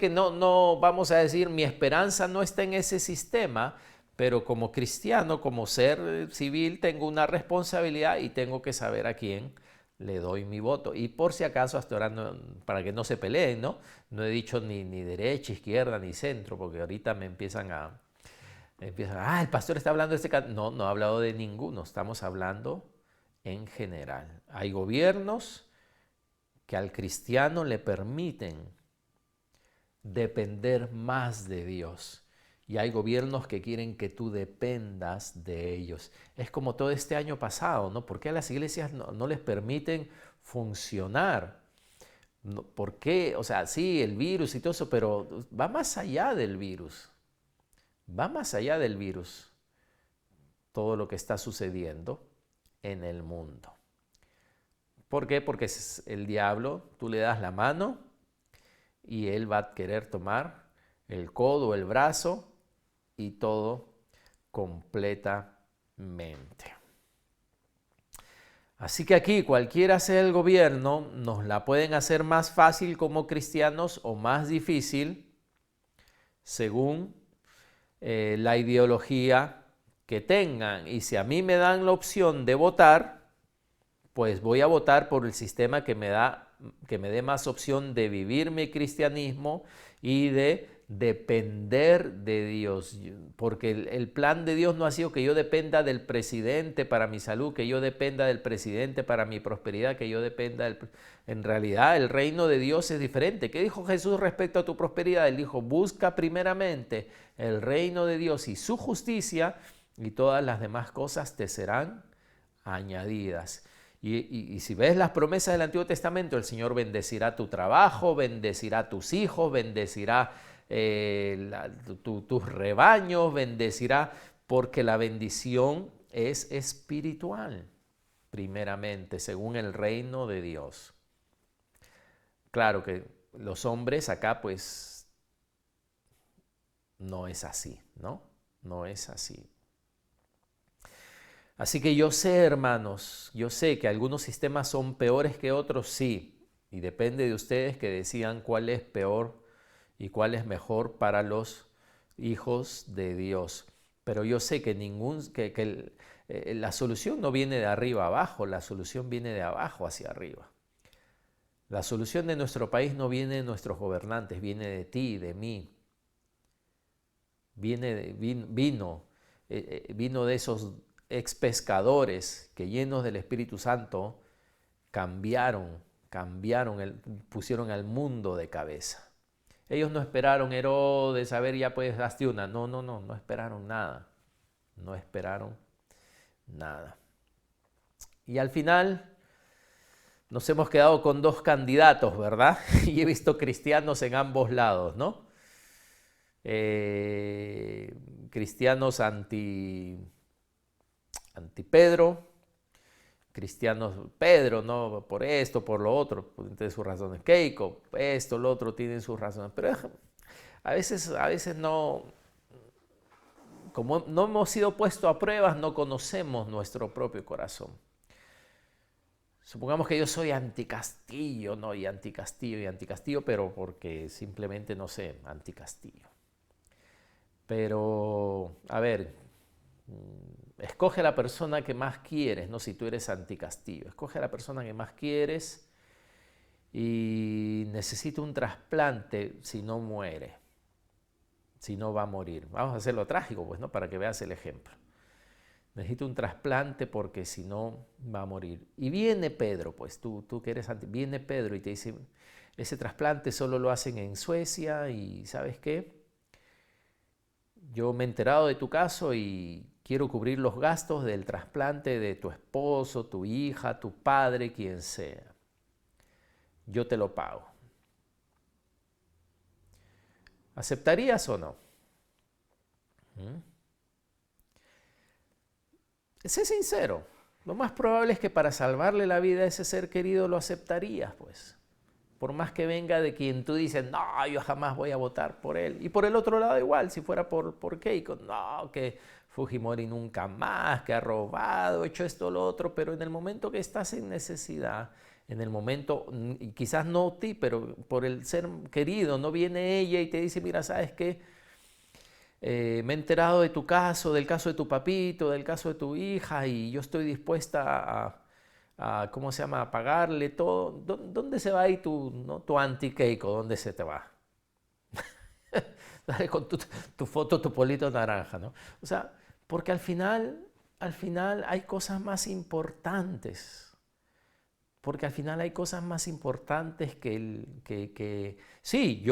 no vamos a decir, mi esperanza no está en ese sistema, pero como cristiano, como ser civil, tengo una responsabilidad y tengo que saber a quién le doy mi voto. Y por si acaso, hasta ahora, para que no se peleen, ¿no? No he dicho ni derecha, izquierda, ni centro, porque ahorita me empiezan, el pastor está hablando de este caso. No he hablado de ninguno, estamos hablando en general. Hay gobiernos que al cristiano le permiten depender más de Dios. Y hay gobiernos que quieren que tú dependas de ellos. Es como todo este año pasado, ¿no? ¿Por qué a las iglesias no les permiten funcionar? ¿Por qué? O sea, sí, el virus y todo eso, pero va más allá del virus. Va más allá del virus todo lo que está sucediendo en el mundo. ¿Por qué? Porque es el diablo, tú le das la mano y él va a querer tomar el codo, el brazo y todo completamente. Así que aquí, cualquiera sea el gobierno, nos la pueden hacer más fácil como cristianos o más difícil según la ideología que tengan. Y si a mí me dan la opción de votar, pues voy a votar por el sistema que me dé más opción de vivir mi cristianismo y de depender de Dios, porque el plan de Dios no ha sido que yo dependa del presidente para mi salud, que yo dependa del presidente para mi prosperidad, que yo dependa En realidad el reino de Dios es diferente. ¿Qué dijo Jesús respecto a tu prosperidad? Él dijo, busca primeramente el reino de Dios y su justicia y todas las demás cosas te serán añadidas. Y si ves las promesas del Antiguo Testamento, el Señor bendecirá tu trabajo, bendecirá tus hijos, bendecirá tus rebaños, bendecirá, porque la bendición es espiritual, primeramente, según el reino de Dios. Claro que los hombres acá pues no es así, ¿no? No es así. Así que yo sé, hermanos, yo sé que algunos sistemas son peores que otros, sí, y depende de ustedes que decidan cuál es peor y cuál es mejor para los hijos de Dios. Pero yo sé que la solución no viene de arriba abajo, la solución viene de abajo hacia arriba. La solución de nuestro país no viene de nuestros gobernantes, viene de ti, de mí. Vino de esos ex pescadores que llenos del Espíritu Santo pusieron al mundo de cabeza. Ellos no esperaron, Herodes, a ver, ya pues hazte una. No esperaron nada. No esperaron nada. Y al final nos hemos quedado con dos candidatos, ¿verdad? Y he visto cristianos en ambos lados, ¿no? Cristianos anti Pedro, cristianos Pedro, ¿no? Por esto, por lo otro, tienen sus razones. Keiko, esto, lo otro, tienen sus razones. Pero a veces no, como no hemos sido puestos a pruebas, no conocemos nuestro propio corazón. Supongamos que yo soy anticastillo, ¿no? Y anticastillo, pero porque simplemente, no sé, anticastillo. Pero, a ver, escoge a la persona que más quieres, ¿no? Si tú eres anticastillo, escoge a la persona que más quieres y necesita un trasplante si no muere, si no va a morir. Vamos a hacerlo trágico, pues, ¿no? Para que veas el ejemplo. Necesita un trasplante porque si no va a morir. Y viene Pedro, pues tú que eres viene Pedro y te dice, ese trasplante solo lo hacen en Suecia y ¿sabes qué? Yo me he enterado de tu caso y quiero cubrir los gastos del trasplante de tu esposo, tu hija, tu padre, quien sea. Yo te lo pago. ¿Aceptarías o no? Sé sincero. Lo más probable es que para salvarle la vida a ese ser querido lo aceptarías, pues. Por más que venga de quien tú dices, no, yo jamás voy a votar por él. Y por el otro lado igual, si fuera por Keiko, no, que Fujimori nunca más, que ha robado, hecho esto, lo otro. Pero en el momento que estás en necesidad, en el momento, y quizás no ti, pero por el ser querido, no viene ella y te dice, mira, ¿sabes qué? Me he enterado de tu caso, del caso de tu papito, del caso de tu hija y yo estoy dispuesta ¿cómo se llama?, a pagarle todo. ¿Dónde se va ahí tu anti-Keiko? ¿Dónde se te va? Dale con tu foto, tu polito naranja, ¿no? O sea, porque al final hay cosas más importantes. Porque al final hay cosas más importantes que... Sí,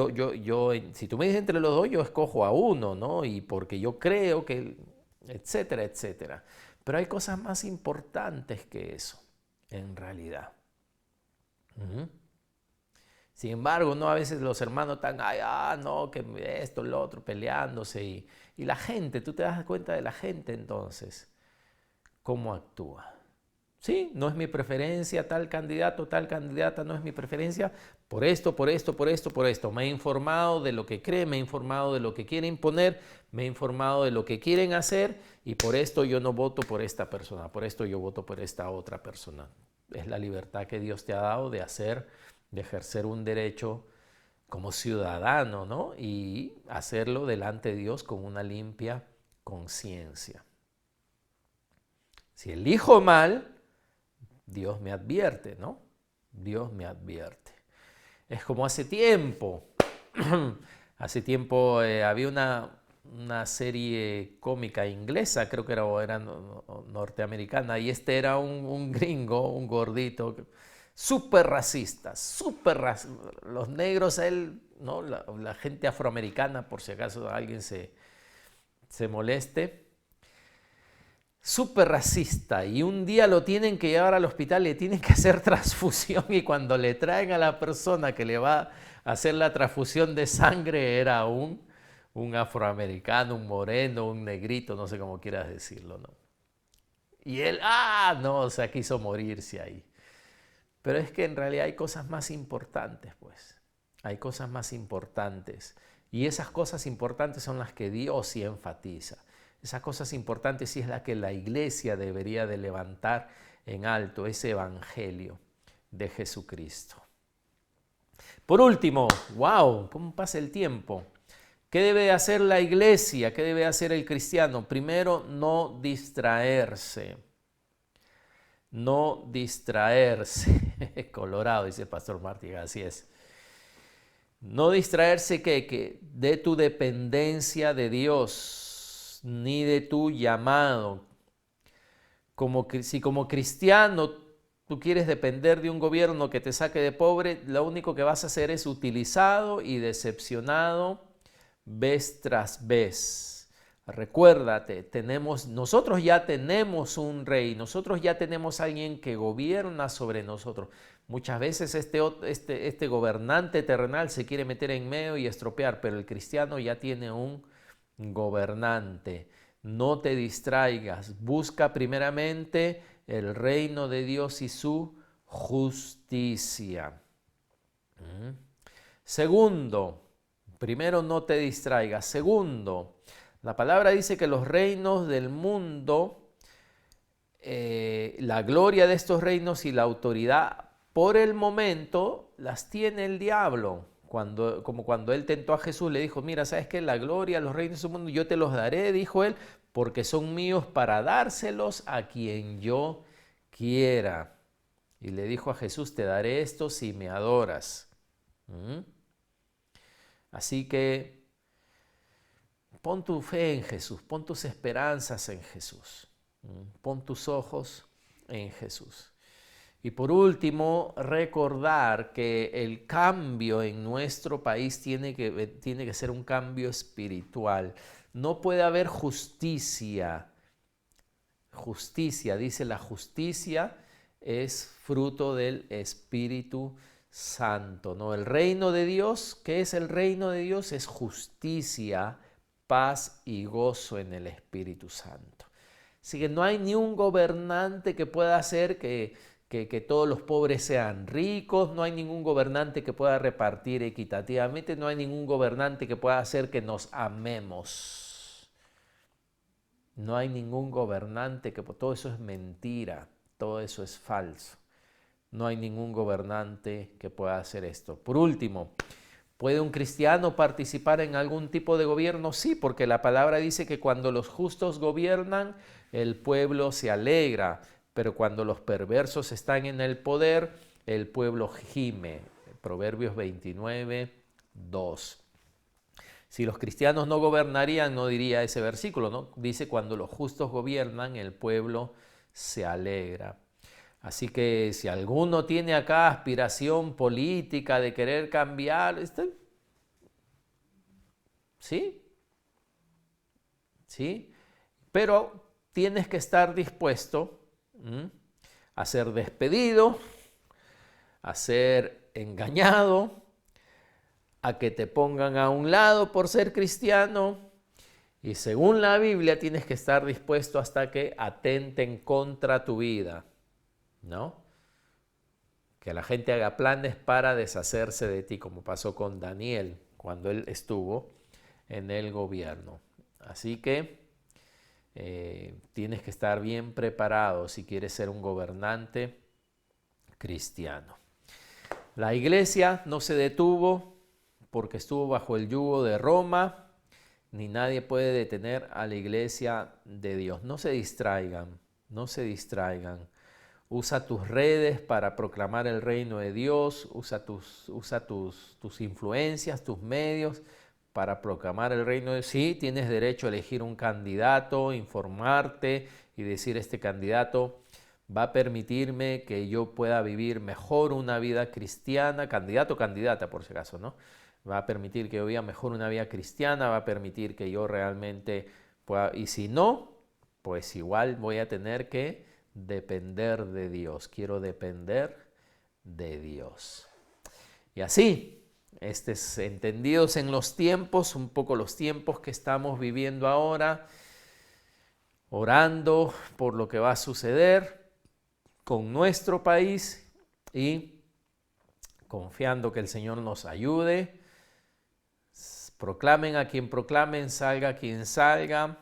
si tú me dices entre los dos, yo escojo a uno, ¿no? Y porque yo creo que... etcétera, etcétera. Pero hay cosas más importantes que eso, en realidad. Sin embargo, ¿no? A veces los hermanos están, no, que esto, lo otro, peleándose. Y la gente, tú te das cuenta de la gente entonces, cómo actúa. Sí, no es mi preferencia, tal candidato, tal candidata, no es mi preferencia, por esto, por esto, por esto, por esto. Me he informado de lo que cree, me he informado de lo que quiere imponer, me he informado de lo que quieren hacer y por esto yo no voto por esta persona, por esto yo voto por esta otra persona. Es la libertad que Dios te ha dado de ejercer un derecho como ciudadano, ¿no? Y hacerlo delante de Dios con una limpia conciencia. Si elijo mal, Dios me advierte, ¿no? Dios me advierte. Es como hace tiempo. Hace tiempo había una serie cómica inglesa, creo que era norteamericana, y este era un gringo, un gordito, súper racista, los negros, él, ¿no? La gente afroamericana, por si acaso alguien se moleste. súper racista y un día lo tienen que llevar al hospital, le tienen que hacer transfusión y cuando le traen a la persona que le va a hacer la transfusión de sangre era un afroamericano, un moreno, un negrito, no sé cómo quieras decirlo, ¿no? Y él, no, o sea, quiso morirse ahí. Pero es que en realidad hay cosas más importantes, pues. Hay cosas más importantes. Y esas cosas importantes son las que Dios sí enfatiza. Esas cosas importantes sí es la que la iglesia debería de levantar en alto, ese evangelio de Jesucristo. Por último, wow, ¿cómo pasa el tiempo? ¿Qué debe hacer la iglesia? ¿Qué debe hacer el cristiano? Primero, no distraerse. No distraerse. Colorado, dice el pastor Martín, así es. No distraerse que de tu dependencia de Dios, ni de tu llamado. Si como cristiano tú quieres depender de un gobierno que te saque de pobre, lo único que vas a hacer es utilizado y decepcionado vez tras vez. Recuérdate, nosotros ya tenemos un rey, nosotros ya tenemos alguien que gobierna sobre nosotros. Muchas veces este gobernante terrenal se quiere meter en medio y estropear, pero el cristiano ya tiene un gobernante. No te distraigas, busca primeramente el reino de Dios y su justicia. Segundo, primero no te distraigas. Segundo, la palabra dice que los reinos del mundo, la gloria de estos reinos y la autoridad por el momento las tiene el diablo. Como cuando él tentó a Jesús, le dijo, mira, ¿sabes qué? La gloria, los reinos del mundo, yo te los daré, dijo él, porque son míos para dárselos a quien yo quiera. Y le dijo a Jesús, te daré esto si me adoras. Así que pon tu fe en Jesús, pon tus esperanzas en Jesús, pon tus ojos en Jesús. Y por último, recordar que el cambio en nuestro país tiene que ser un cambio espiritual. No puede haber justicia. Justicia, dice la justicia es fruto del Espíritu Santo, ¿no? El reino de Dios, ¿qué es el reino de Dios? Es justicia, paz y gozo en el Espíritu Santo. Así que no hay ni un gobernante que pueda hacer que todos los pobres sean ricos, no hay ningún gobernante que pueda repartir equitativamente, no hay ningún gobernante que pueda hacer que nos amemos. No hay ningún gobernante todo eso es mentira, todo eso es falso. No hay ningún gobernante que pueda hacer esto. Por último, ¿puede un cristiano participar en algún tipo de gobierno? Sí, porque la palabra dice que cuando los justos gobiernan, el pueblo se alegra, pero cuando los perversos están en el poder, el pueblo gime. Proverbios 29, 2. Si los cristianos no gobernarían, no diría ese versículo, ¿no? Dice, cuando los justos gobiernan, el pueblo se alegra. Así que si alguno tiene acá aspiración política de querer cambiar, ¿sí? ¿Sí? Pero tienes que estar dispuesto a ser despedido, a ser engañado, a que te pongan a un lado por ser cristiano. Y según la Biblia tienes que estar dispuesto hasta que atenten contra tu vida, ¿no? Que la gente haga planes para deshacerse de ti, como pasó con Daniel cuando él estuvo en el gobierno. Así que tienes que estar bien preparado si quieres ser un gobernante cristiano. La iglesia no se detuvo porque estuvo bajo el yugo de Roma, ni nadie puede detener a la iglesia de Dios. No se distraigan, no se distraigan. Usa tus redes para proclamar el reino de Dios, usa tus influencias, tus medios para proclamar el reino de Dios. Sí, tienes derecho a elegir un candidato, informarte y decir este candidato va a permitirme que yo pueda vivir mejor una vida cristiana, candidato o candidata por si acaso, ¿no? Va a permitir que yo viva mejor una vida cristiana, va a permitir que yo realmente pueda, y si no, pues igual voy a tener que depender de Dios. Quiero depender de Dios. Y así, entendidos en los tiempos, un poco los tiempos que estamos viviendo ahora, orando por lo que va a suceder con nuestro país y confiando que el Señor nos ayude. Proclamen a quien proclamen, salga a quien salga.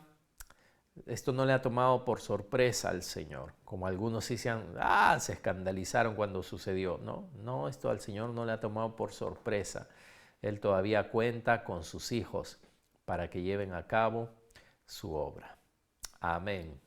Esto no le ha tomado por sorpresa al Señor, como algunos sí se escandalizaron cuando sucedió. No, esto al Señor no le ha tomado por sorpresa. Él todavía cuenta con sus hijos para que lleven a cabo su obra. Amén.